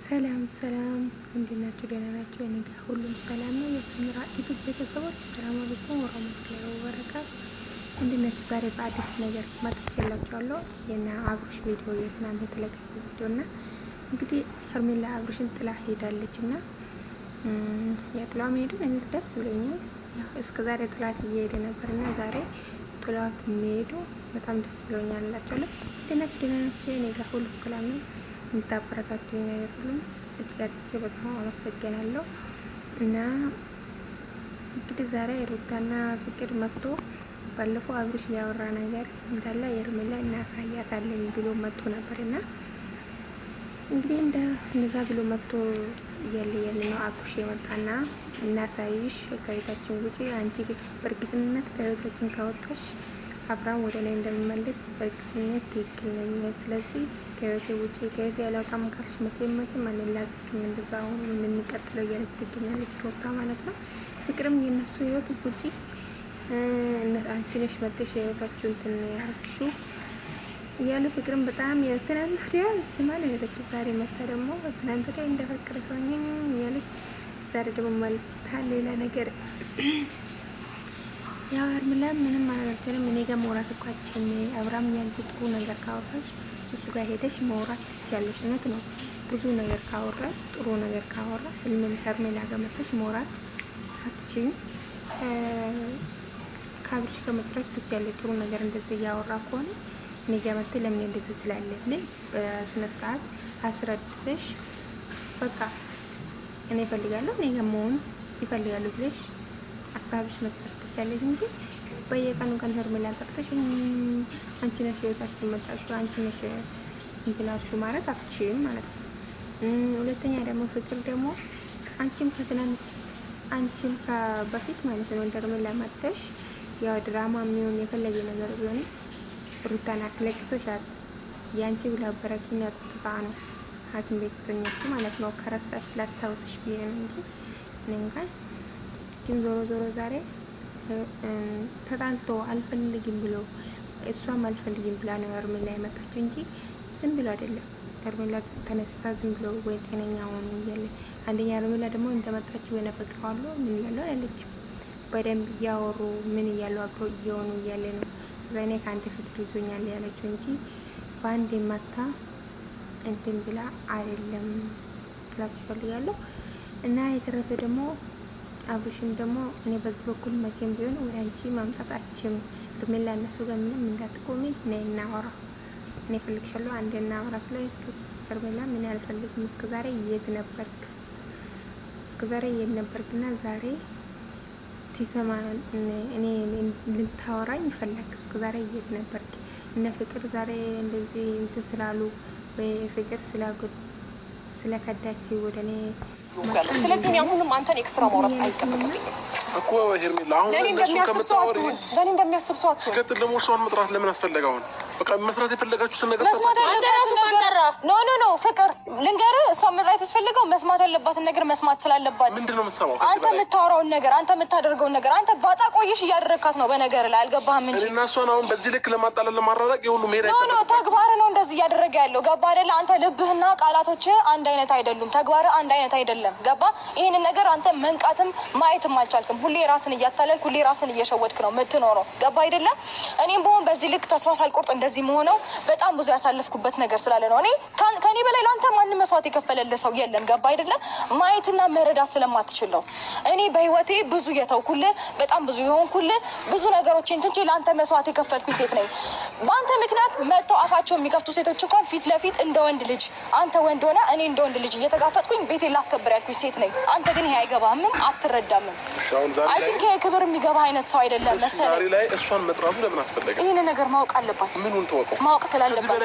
ሰላም እንዴት ናችሁ? ደህና ናችሁ? እኔ ጋር ሁሉም ሰላም ነው። የሰሚራ ዩቲዩብ ቤተሰቦች ሰላም አለይኩም ወራህመቱላሂ ወበረካቱ። እንዴት ናችሁ? ዛሬ በአዲስ ነገር መጥቼላችኋለሁ። የና አብርሽ ቪዲዮ የትናንት የተለቀቀ ቪዲዮ እና እንግዲህ ሄርሜላ አብርሽን ጥላ ሄዳለች እና የጥላ መሄዱን እኔ ደስ ብሎኛል። እስከ ዛሬ ጥላት እየሄደ ነበርና ዛሬ ጥላት መሄዱ በጣም ደስ ብሎኛል እላችኋለሁ። እንዴት ናችሁ? ደህና ናችሁ? እኔ ጋር ሁሉም ሰላም ነው። እንታበረታቱኝ ነገር ሁሉም እጅጋቸው በጣም አመሰግናለሁ። እና እንግዲህ ዛሬ ሩታና ፍቅር መጥቶ ባለፈው አብርሽ ያወራ ነገር እንዳለ ሄርሜላ እናሳያታለን ብሎ መጥቶ ነበርና እንግዲህ እንደዛ ብሎ መጥቶ ያለ ነው አብርሽ የመጣና እናሳይሽ ከቤታችን ውጪ አንቺ በእርግጠኝነት ከቤታችን ካወጣሽ አብራም ወደ ላይ እንደሚመለስ በእርግጠኝነት ትክክል ነኝ። ስለዚህ ከቤቴ ውጪ ከቤቴ ያለውጣም ካልሽ መቼም አንላቀቅም፣ እንደዛ አሁን የምንቀጥለው እያለች ትገኛለች ሩታ ማለት ነው። ፍቅርም የነሱ ህይወት ውጪ አንቺ ነሽ መጥተሽ ህይወታችሁ እንትን ያርክሹ እያለ ፍቅርም በጣም የትናንት ወዲያ ስማል ያለችው ዛሬ መታ ደግሞ ትናንት ወዲያ እንደፈቀረ ሰው ነኝ ያለች ዛሬ ደግሞ መልታ ሌላ ነገር ያው ሄርሜላ ምንም አላደረገም። እኔ ጋር መውራት እኮ አትችይም። አብራም ያንቺ ጥሩ ነገር ካወራሽ እሱ ጋር ሄደሽ መውራት ትችያለሽ። እውነት ነው። ብዙ ነገር ካወራሽ ጥሩ ነገር ካወራ ሄርሜላ ጋር መጥተሽ መውራት አትችይም። ከአብርሽ ጋር መጥራሽ ትችያለሽ። ጥሩ ነገር እንደዚህ እያወራ ከሆነ እኔ ጋር መጥተሽ ለምን እንደዚህ ትላለች? በስነ ስርዓት አስረድተሽ በቃ እኔ እፈልጋለሁ እኔ ጋር መሆን ይፈልጋሉ ብለሽ ሀሳብሽ መስጠት ትችላለሽ እንጂ በየቀኑ ቀን ሄርሜላ ጠርተሽ አንቺ ነሽ ህይወታችን መጣሽው አንቺ ነሽ እንትናችሁ ማለት አትችይም ማለት ነው። ሁለተኛ ደግሞ ፍቅር ደግሞ አንቺም በፊት ማለት ነው ሄርሜላ መጥተሽ ያው ድራማ የሚሆን የፈለገ ነገር ቢሆን ሩታን አስለቅሰሻት ያንቺ ብላ በረኪና ጥፋ ነው ሐኪም ቤት ተኛች ማለት ነው። ከረሳሽ ላስታውስሽ ብዬ ነው እንጂ እንኳን ግን ዞሮ ዛሬ ተጣልቶ አልፈልግም ብሎ እሷም አልፈልግም ብላ ነው ሄርሜላ የመጣችው እንጂ ዝም ብሎ አይደለም። ሄርሜላ ተነስታ ዝም ብሎ ወይ ጤነኛ ሆኖ እያለ አንደኛ ሄርሜላ ደግሞ እንደመጣችው የነፈቀዋሉ ምን ያለው ያለች በደንብ እያወሩ ምን እያሉ አብሮ እየሆኑ እያለ ነው ዘኔ ካንተ ፍቅር ይዞኛል ያለችው እንጂ ባንዴ መታ እንትን ብላ አይደለም ስላችሁ ፈልጋለሁ። እና የተረፈ ደግሞ አብርሽም ደግሞ እኔ በዚህ በኩል መቼም ቢሆን ወደ አንቺ ማምጣታችን ሄርሜላ እነሱ ጋር ምንም እንዳትቆሚ ነይ እናወራ እኔ ፈልግሻለሁ አንዴ እናወራ ስለ ሄርሜላ ምን ያልፈልግም እስከዛሬ የት ነበርክና ዛሬ ሲሰማ እኔ ልታወራኝ ይፈልግ እስከዛሬ የት ነበርክ? እነ ፍቅር ዛሬ እንደዚህ እንትን ስላሉ ወይ ፍቅር ስለከዳች ወደ እኔ ስለዚህ እኔ አሁንም አንተን ኤክስትራ ማውራት አይጠበቅብኝም እኮ ሄርሜላ። አሁን እንደሱ ከመጣወሪ ለኔ እንደሚያስብ ሰው አትሁን። ከጥል ደግሞ እሷን መጥራት ለምን አስፈለገው? በቃ መስራት የፈለጋችሁትን ነገር ኖ ፍቅር ልንገርህ፣ እሷ መጥራት ያስፈልገው መስማት ያለባትን ነገር መስማት ስላለባት። ምንድነው የምትሰማው? አንተ የምታወራውን ነገር አንተ የምታደርገውን ነገር አንተ ባጣ ቆይሽ እያደረካት ነው በነገር ላይ አልገባህም እንጂ እና እሷን አሁን በዚህ ልክ ለማጣላል ለማራራቅ የሁሉ መሄድ ኖ ተግባር ነው እንደዚህ እያደረገ ያለው ገባ አይደለ? አንተ ልብህና ቃላቶች አንድ አይነት አይደሉም። ተግባር አንድ አይነት አይደለም ገባ? ይሄንን ነገር አንተ መንቃትም ማየትም አልቻልክም። ሁሌ ራስን እያታለልክ ሁሌ ራስን እየሸወድክ ነው የምትኖረው ገባ አይደለ? እኔም በሆን በዚህ ልክ ተስፋ ሳልቆርጥ እንደዚህ መሆነው በጣም ብዙ ያሳለፍኩበት ነገር ስላለ ነው። እኔ ከኔ በላይ ለአንተ ማንም መስዋዕት የከፈለልህ ሰው የለም ገባ አይደለ? ማየትና መረዳት ስለማትችል ነው። እኔ በህይወቴ ብዙ የተውኩልህ በጣም ብዙ የሆንኩልህ ብዙ ነገሮችን ትንቼ ለአንተ መስዋዕት የከፈልኩኝ ሴት ነኝ። በአንተ ምክንያት መጥተው አፋቸው የሚከፍቱ ሴቶች እንኳን ፊት ለፊት እንደ ወንድ ልጅ አንተ ወንድ ሆነ እኔ እንደ ወንድ ልጅ እየተጋፈጥኩኝ ቤቴን ላስከብር ያልኩኝ ሴት ነኝ። አንተ ግን ይሄ አይገባህም፣ አትረዳምም። አይ ቲንክ ክብር የሚገባ አይነት ሰው አይደለም መሰለኝ። ዛሬ ላይ እሷን መጥራቱ ለምን አስፈለገ? ይሄን ነገር ማወቅ አለባት። ምኑን ተወቀው? ማወቅ ስላለባት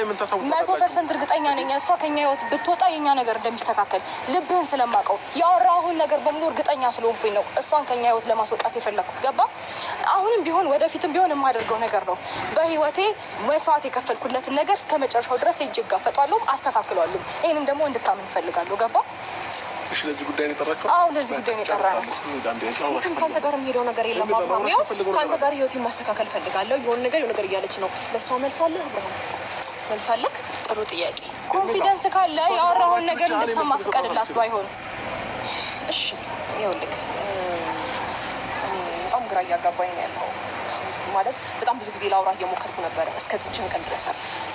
100% እርግጠኛ ነኝ እሷ ከኛ ህይወት ብትወጣ የኛ ነገር እንደሚስተካከል ልብህን ስለማውቀው ያወራሁን ነገር በሙሉ እርግጠኛ ስለሆንኩኝ ነው እሷን ከኛ ህይወት ለማስወጣት የፈለኩት ገባ? አሁንም ቢሆን ወደፊትም ቢሆን የማደርገው ነገር ነው። በህይወቴ መስዋዕት የከፈልኩለትን ነገር እስከ መጨረሻው ድረስ ሄጄ እጋፈጣለሁ፣ አስተካክላለሁ። ይሄንን ደግሞ እንድታምን እፈልጋለሁ ገባ? እሺ ለዚህ ጉዳይ ነው የጠራከው? አዎ ለዚህ ጉዳይ ነው የጠራነው። ካንተ ጋር የሚሄደው ነገር የለም አብራሚው። ካንተ ጋር ህይወቴን ማስተካከል ፈልጋለሁ። የሆነ ነገር እያለች ነው። ለሷ መልሳለህ አብርሃም መልሳለህ ጥሩ ጥያቄ። ኮንፊደንስ ካለ ያወራውን ነገር እንድትሰማ ፍቀድላት ባይሆን። እሺ ይኸውልህ እኔ በጣም ግራ እያጋባኝ ነው ያለው። ማለት በጣም ብዙ ጊዜ ላውራ እየሞከርኩ ነበረ እስከዚህችን ቀን ድረስ።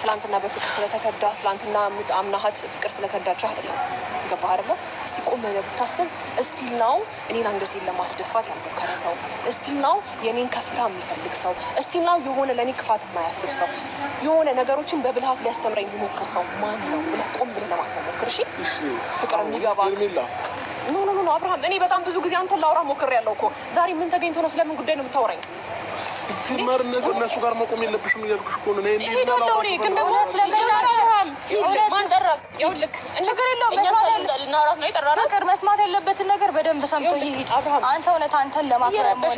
ትላንትና በፍቅር ስለተከዳ ትላንትና አምናሃት ፍቅር ስለከዳችሁ አይደለም። ገባህ አይደለ? እስቲ ቆም ብለህ ብታስብ እስቲል ነው እኔን አንገቴን ለማስደፋት ያልሞከረ ሰው፣ እስቲል ነው የኔን ከፍታ የሚፈልግ ሰው፣ እስቲል ነው የሆነ ለእኔ ክፋት የማያስብ ሰው፣ የሆነ ነገሮችን በብልሃት ሊያስተምረኝ የሚሞክር ሰው ማን ነው ብለህ ቆም ብለህ ለማሰብ ሞክር። እሺ ፍቅር የሚገባ ኖ አብርሃም፣ እኔ በጣም ብዙ ጊዜ አንተን ላውራ ሞክሬያለሁ እኮ። ዛሬ ምን ተገኝቶ ነው? ስለምን ጉዳይ ነው የምታወራኝ? ትማር ነገር እነሱ ጋር መቆም የለብሽም እያልኩሽ እኮ ነው። ሄዳለሁ እኔ ግን ደግሞ ችግር የለውም። ፍቅር መስማት ያለበትን ነገር በደንብ ሰምቶ ይሄድ። አንተ እውነት አንተን ለማክበር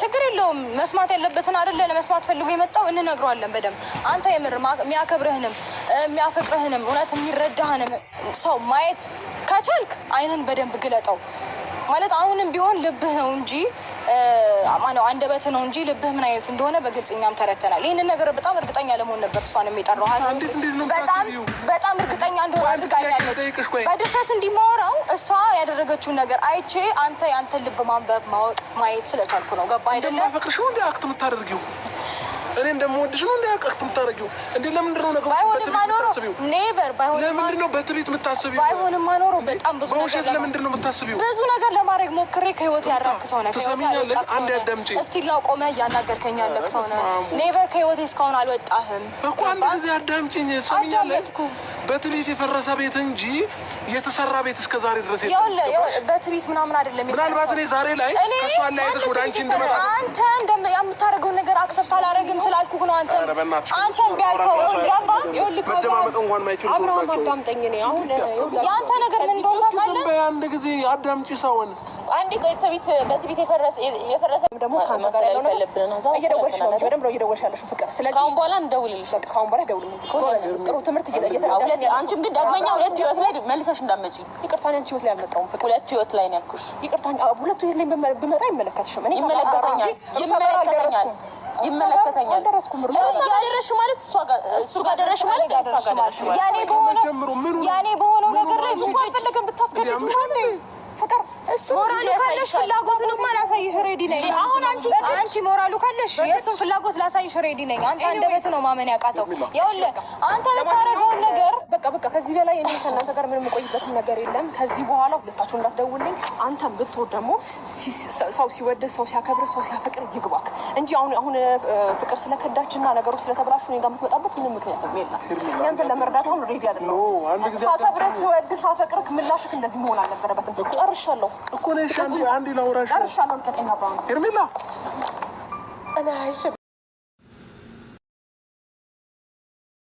ችግር የለውም። መስማት ያለበትን አይደለ ለመስማት ፈልጎ የመጣው እንነግረዋለን በደንብ። አንተ የምር የሚያከብርህንም የሚያፈቅርህንም እውነት የሚረዳህንም ሰው ማየት ከቻልክ አይንን በደንብ ግለጠው። ማለት አሁንም ቢሆን ልብህ ነው እንጂ ማነው አንደበትህ ነው እንጂ ልብህ ምን አይነት እንደሆነ በግልጽ እኛም ተረድተናል። ይህንን ነገር በጣም እርግጠኛ ለመሆን ነበር እሷንም የጠራኋት። በጣም እርግጠኛ እንደሆነ አድርጋኛለች። በድፍረት እንዲማወራው እሷ ያደረገችውን ነገር አይቼ አንተ ያንተን ልብ ማንበብ ማወቅ ማየት ስለቻልኩ ነው። ገባ አይደለም? እንደማፈቅርሽ ነው እንደ አክት የምታደርጊው እኔ እንደምወድሽ ነው እንደ አክት የምታደርጊው እንዴ? ለምንድን ነው ነገሩ? ባይሆንም ማኖሮ ኔቨር ባይሆንም ለምንድን ነው በትዕቢት የምታስቢው? ባይሆንም ማኖሮ በጣም ብዙ ነገር ለምንድን ነው የምታስቢው? ብዙ ነገር ለማድረግ ሞክሬ ከህይወት ያራክሰው ነገር ትሰሚኛለሽ? አንድ አዳምጪ እስቲ ላው ቆመህ እያናገርከኝ ያለክ ሰው ነው። ኔቨር ከህይወቴ እስካሁን አልወጣህም እኮ። አንድ ጊዜ አዳምጪኝ። ትሰሚኛለሽ? በትዕቢት የፈረሰ ቤት እንጂ የተሰራ ቤት እስከ ዛሬ ድረስ በትዕቢት ምናምን አይደለም። ምናልባት እኔ ዛሬ ላይ ከእሷ ላይ አይተሽ ወደ አንቺ እንደመጣ አንተ የምታደርገውን ነገር አክሰፕት አላደርግም ስላልኩህ ነው። አንተ ቢያልከው ገባ መደማመጥ እንኳን ማይችሉ አብርሃም አዳምጠኝ። እኔ አሁን የአንተ ነገር ምን እንደሆነ ታውቃለህ? አንድ ጊዜ አዳምጪ ሰውን አንዴ በትዕቢት የፈረሰ ደግሞ ካንተ ጋር ያለው ነገር እየደወልሽ ነው። በደንብ ነው እየደወልሽ ያለሽው ፍቅር። ስለዚህ ካሁን በኋላ እንደውልልሽ። በቃ ካሁን በኋላ ደውልልኝ። ጥሩ ትምህርት እየተረዳሽ። አንቺም ግን ዳግመኛ ሁለት ህይወት ላይ መልሰሽ እንዳትመጪ። ይቅርታ አንቺ ህይወት ላይ አልመጣሁም ፍቅር። ሁለት ህይወት ላይ ነው ያልኩሽ። ይቅርታ ሁለት ህይወት ላይ ብመጣ አይመለከትሽም። እኔ ይመለከተኛል። አልደረስኩም። ያደረሽ ማለት እሱ ጋር ደረሽ ማለት ያኔ በሆነው ነገር ላይ ምንጭ ብታስገድዱ ፍቅር ሞራሉ ካለሽ ፍላጎቱን ላሳይሽ ሬዲ ነኝ። አሁን አንቺ ሞራሉ ካለሽ የእሱን ፍላጎት ላሳይሽ ሬዲ ነኝ። አንተ አንደበት ነው ማመን ያቃተው። ይኸውልህ አንተ ልታረገውን ነገር በቃ ከዚህ በላይ እኔ ከእናንተ ጋር ምንም የምቆይበትም ነገር የለም። ከዚህ በኋላ ሁለታችሁ እንዳትደውልኝ። አንተም ብትወድ ደግሞ ሰው ሲወድህ፣ ሰው ሲያከብር፣ ሰው ሲያፈቅር ይግባክ እንጂ አሁን ፍቅር ስለከዳችና ነገሮች ስለተበላሹ እኔ ጋር የምትመጣበት ምንም ምክንያት የለም። ያንተን ለመርዳት አሁን ሬዲ አይደለሁም። ሳከብርህ፣ ስወድህ፣ ሳፈቅርህ ምላሽክ እንደዚህ መሆን አልነበረበትም። ጨርሻለሁ እኮ ነሽ። አንዴ ላውራሽ ጨርሻለሁ። ልቀቀኝ አብርሃም። ሄርሜላ እኔ አይሽ